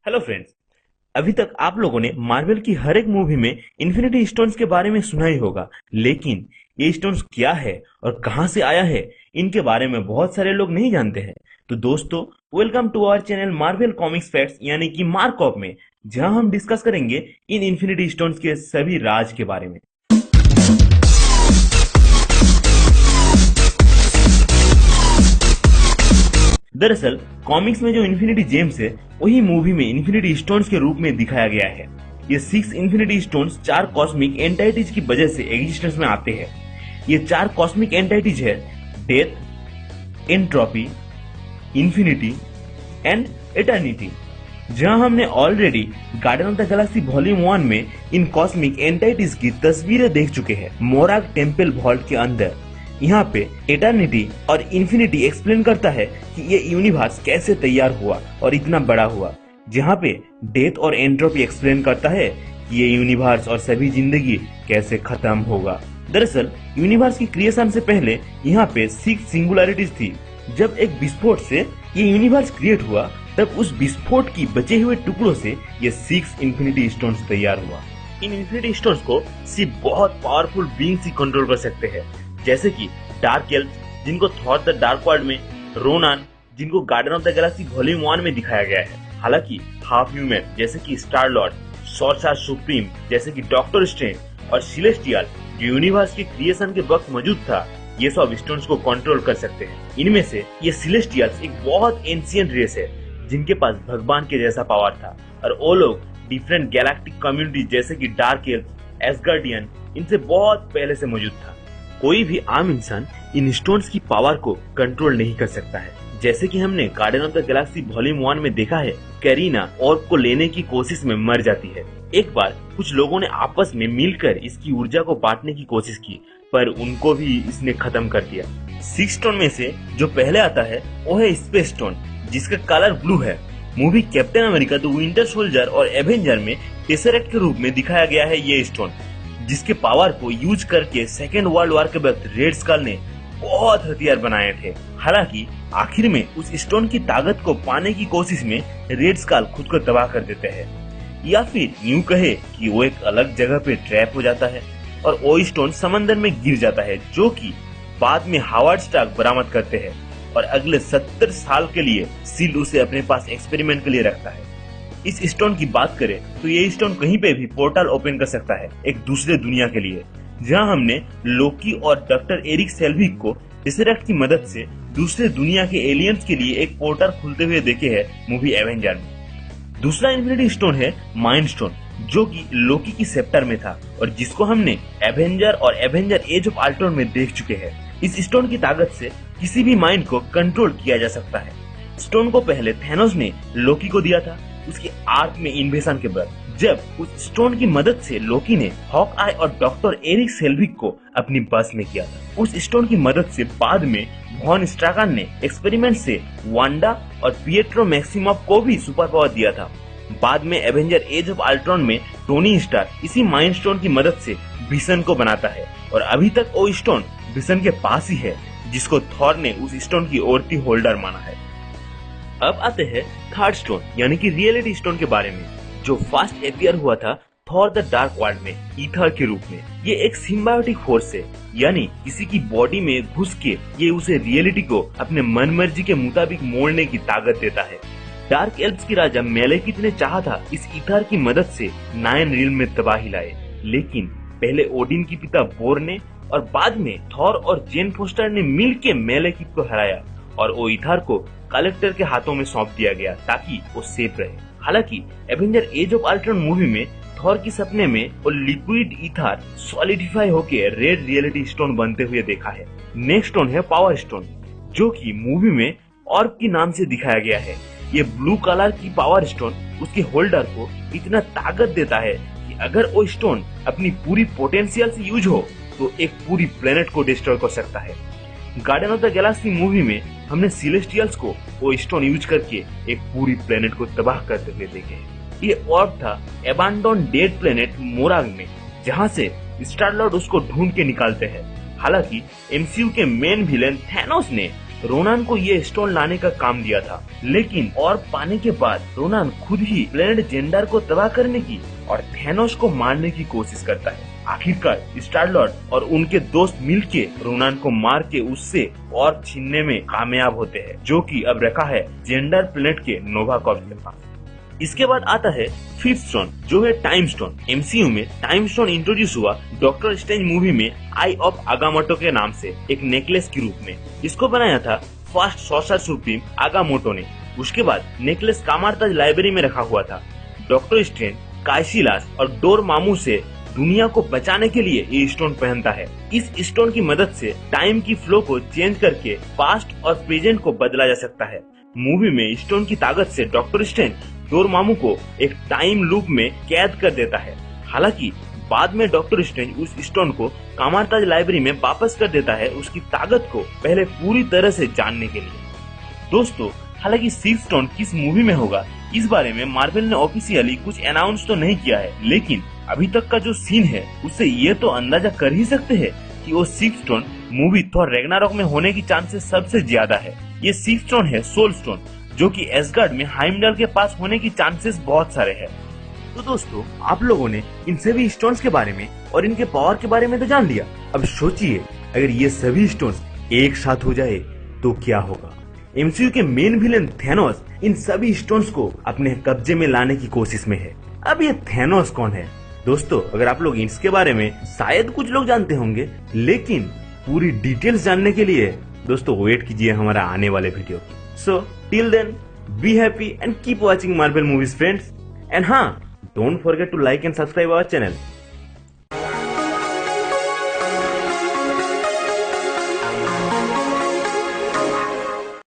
Hello friends. अभी तक आप लोगों ने मार्वल की हर एक मूवी में इन्फिनिटी स्टोन्स के बारे में सुना ही होगा, लेकिन ये स्टोन्स क्या है और कहां से आया है, इनके बारे में बहुत सारे लोग नहीं जानते हैं। तो दोस्तों, welcome to our channel Marvel comics facts यानी कि मार्कॉप में, जहां हम डिस्कस करेंगे इन इन्फिनिटी स्टोन्स के सभी राज के बारे में। दरअसल कॉमिक्स में जो इन्फिनिटी जेम्स है वही मूवी में इन्फिनिटी स्टोन्स के रूप में दिखाया गया है। ये 6 इन्फिनिटी स्टोन्स 4 कॉस्मिक एंटाइटीज की वजह से एग्जिस्टेंस में आते हैं। ये 4 कॉस्मिक एंटाइटीज है death, entropy, infinity and eternity. जहां हमने already garden of the Galaxy volume 1 में इन कॉस्मिक एंटाइटीज की तस्वीरें देख चुके हैं। मोराग टेम्पल वॉल्ट के अंदर यहाँ पे एटर्निटी और इन्फिनिटी एक्सप्लेन करता है कि ये यूनिवर्स कैसे तैयार हुआ और इतना बड़ा हुआ, जहाँ पे डेथ और एंट्रोपी एक्सप्लेन करता है कि ये यूनिवर्स और सभी जिंदगी कैसे खत्म होगा। दरअसल यूनिवर्स की क्रिएशन से पहले यहाँ पे 6 सिंगुलरिटीज थी। जब एक विस्फोट से ये यूनिवर्स क्रिएट हुआ, तब उस विस्फोट की बचे हुए टुकड़ों से ये 6 इन्फिनिटी स्टोन्स तैयार हुआ। इन इन्फिनिटी स्टोन्स को सिर्फ बहुत पावरफुल बीइंग्स ही कंट्रोल कर सकते हैं, जैसे कि डार्क एल्फ जिनको थॉर द डार्क वर्ल्ड में, रोनान जिनको garden of the Galaxy volume 1 में दिखाया गया है। हालांकि हाफ ह्यूमन जैसे कि स्टार लॉर्ड, सॉर्सरर सुप्रीम जैसे कि डॉक्टर स्ट्रेंज और सेलेस्टियल जो यूनिवर्स के क्रिएशन के वक्त मौजूद था, ये सब स्टोन्स को कंट्रोल कर सकते हैं। इनमें से ये सेलेस्टियल्स एक बहुत एंशिएंट रेस है जिनके पास भगवान के जैसा पावर था, और वो लोग डिफरेंट गैलेक्टिक कम्युनिटी जैसे कि डार्क एल्फ, एसगार्डियन इनसे बहुत पहले से मौजूद था। कोई भी आम इंसान इन स्टोन्स की पावर को कंट्रोल नहीं कर सकता है। जैसे कि हमने garden of the Galaxy volume 1 में देखा है, कैरीना ऑर्ब को लेने की कोशिश में मर जाती है। एक बार कुछ लोगों ने आपस में मिलकर इसकी ऊर्जा को बांटने की कोशिश की, पर उनको भी इसने खत्म कर दिया। 6 स्टोन में से जो पहले आता है वो है स्पेस स्टोन, जिसका कलर ब्लू है। Movie captain America the winter soldier और एवेंजर में टेसरेक्ट के रूप में दिखाया गया है ये स्टोन, जिसके पावर को यूज करके सेकेंड वर्ल्ड वॉर के वक्त रेड स्कल ने बहुत हथियार बनाए थे। हालांकि आखिर में उस स्टोन की ताकत को पाने की कोशिश में रेड स्कल खुद को तबाह कर देते हैं, या फिर यूं कहे कि वो एक अलग जगह पे ट्रैप हो जाता है और वो स्टोन समंदर में गिर जाता है, जो कि बाद में हावर्ड स्टार्क बरामद करते हैं और अगले 70 साल के लिए सील उसे अपने पास एक्सपेरिमेंट के लिए रखता है। इस स्टोन की बात करें तो ये स्टोन कहीं पे भी पोर्टल ओपन कर सकता है एक दूसरे दुनिया के लिए, जहां हमने लोकी और डॉक्टर एरिक सेल्विक को टेसरेक्ट की मदद से दूसरे दुनिया के एलियंस के लिए एक पोर्टल खुलते हुए देखे हैं मूवी एवेंजर में। दूसरा इन्फिनिटी स्टोन है माइंड स्टोन, जो कि लोकी की सेप्टर में था और जिसको हमने एवेंजर और एवेंजर एज ऑफ अल्ट्रॉन में देख चुके हैं। इस स्टोन की ताकत से किसी भी माइंड को कंट्रोल किया जा सकता है। स्टोन को पहले थैनोस ने लोकी को दिया था उसके आर्क में इन्वेशन के बाद, जब उस स्टोन की मदद से लोकी ने हॉक आई और डॉक्टर एरिक सेल्विक को अपनी बस में किया था। उस स्टोन की मदद से बाद में वॉन स्ट्राकर ने एक्सपेरिमेंट से वांडा और पिएट्रो मैक्सिमोव को भी सुपर पावर दिया था। बाद में एवेंजर एज ऑफ अल्ट्रॉन में टोनी स्टार्क इसी माइंड स्टोन की मदद से विजन को बनाता है, और अभी तक वो स्टोन विजन के पास ही है, जिसको थॉर ने उस स्टोन की ओर्थी होल्डर माना है। अब आते हैं थर्ड स्टोन यानी कि रियलिटी स्टोन के बारे में, जो फर्स्ट अपीयर हुआ था थॉर द डार्क वर्ल्ड में ईथर के रूप में। ये एक सिम्बायोटिक फोर्स है, यानी किसी की बॉडी में घुस के ये उसे रियलिटी को अपने मन मर्जी के मुताबिक मोड़ने की ताकत देता है। डार्क एल्फ्स की राजा मेलेकिथ ने चाहा था इस ईथर की मदद से 9 रील में तबाही लाए, लेकिन पहले ओडिन की पिता बोर ने और बाद में थॉर और जेन फोस्टर ने मिल के मेलेकिथ को हराया, और वो ईथर को कलेक्टर के हाथों में सौंप दिया गया ताकि वो सेफ रहे। हालांकि Avenger age of Ultron movie में थॉर की सपने में वो लिक्विड ईथर सॉलिडिफाई होके रेड रियलिटी स्टोन बनते हुए देखा है। नेक्स्ट स्टोन है पावर स्टोन, जो कि मूवी में ऑर्ब के नाम से दिखाया गया है। ये ब्लू कलर की पावर स्टोन उसके होल्डर को इतना ताकत देता है कि अगर वो स्टोन अपनी पूरी पोटेंशियल से यूज हो तो एक पूरी प्लेनेट को डिस्ट्रॉय कर सकता है। Garden of the Galaxy movie में हमने सेलेस्टियल्स को वो स्टोन यूज करके एक पूरी प्लेनेट को तबाह करते हुए देखे। ये ऑर्ब था एबैंडन डेड प्लेनेट मोराग में, जहां से स्टार लॉर्ड उसको ढूंढ के निकालते हैं। हालांकि एमसीयू के मेन विलेन थैनोस ने रोनान को ये स्टोन लाने का काम दिया था, लेकिन और पाने के बाद रोनान खुद ही प्लेनेट जेंडार को तबाह करने की और थैनोस को मारने की कोशिश करता है। आखिरकार स्टार लॉर्ड और उनके दोस्त मिलके रोनान को मार के उससे और छीनने में कामयाब होते हैं, जो कि अब रखा है जेंडर प्लेनेट के नोवा कॉर्प्स के पास। इसके बाद आता है फिफ्थ स्टोन, जो है टाइम स्टोन। एमसीयू में टाइम स्टोन इंट्रोड्यूस हुआ डॉक्टर स्ट्रेंज मूवी में आई ऑफ आगामोटो के नाम से एक नेकलेस के रूप में। इसको बनाया था फर्स्ट सॉर्सर सुप्रीम आगामोटो ने। उसके बाद नेकलेस कामारताज लाइब्रेरी में रखा हुआ था। डॉक्टर स्ट्रेंज काइसिलास और डोर मामू से दुनिया को बचाने के लिए ये स्टोन पहनता है। इस स्टोन की मदद से टाइम की फ्लो को चेंज करके पास्ट और प्रेजेंट को बदला जा सकता है। मूवी में स्टोन की ताकत से डॉक्टर स्ट्रेंज डोरमामू को एक टाइम लूप में कैद कर देता है। हालांकि बाद में डॉक्टर स्ट्रेंज उस स्टोन को कामारताज लाइब्रेरी में वापस कर देता है, उसकी ताकत को पहले पूरी तरह से जानने के लिए। दोस्तों, हालांकि सिक्स्थ स्टोन किस मूवी में होगा इस बारे में मार्वल ने ऑफिशियली कुछ अनाउंस तो नहीं किया है, लेकिन अभी तक का जो सीन है उससे ये तो अंदाजा कर ही सकते हैं कि वो sixth stone movie Thor Ragnarok में होने की चांसेस सबसे ज्यादा है। ये सिक्स्थ स्टोन है सोल स्टोन, जो कि एसगार्ड में हाइमडल के पास होने की चांसेस बहुत सारे हैं। तो दोस्तों, आप लोगों ने इन सभी स्टोन्स के बारे में और इनके पावर के बारे में तो जान लिया। अब सोचिए, अगर ये सभी स्टोन्स एक साथ हो जाए तो क्या होगा। एमसीयू के मेन विलेन थैनोस इन सभी स्टोन्स को अपने कब्जे में लाने की कोशिश में है। अब ये थैनोस कौन है? दोस्तों, अगर आप लोग इसके बारे में शायद कुछ लोग जानते होंगे, लेकिन पूरी डिटेल्स जानने के लिए दोस्तों वेट कीजिए हमारा आने वाले video. So, till then, be happy and keep watching Marvel movies, friends. And don't forget to like and subscribe our channel.